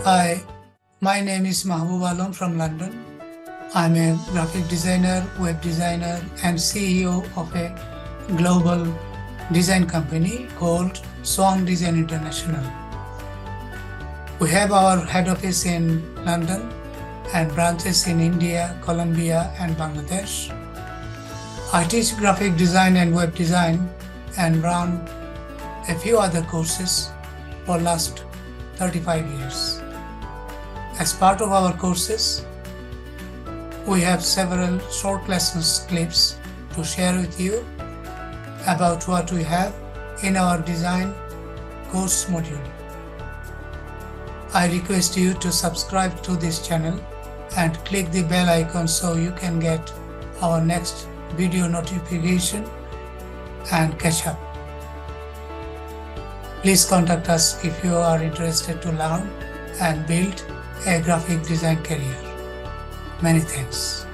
Hi, my name is Mahbub Alam from London. I'm a graphic designer, web designer, and CEO of a global design company called Swan Design International. We have our head office in London and branches in India, Colombia, and Bangladesh. I teach graphic design and web design and run a few other courses for last 35 years. As part of our courses, we have several short lessons clips to share with you about what we have in our design course module. I request you to subscribe to this channel and click the bell icon so you can get our next video notification and catch up. Please contact us if you are interested to learn and build a graphic design career. Many thanks.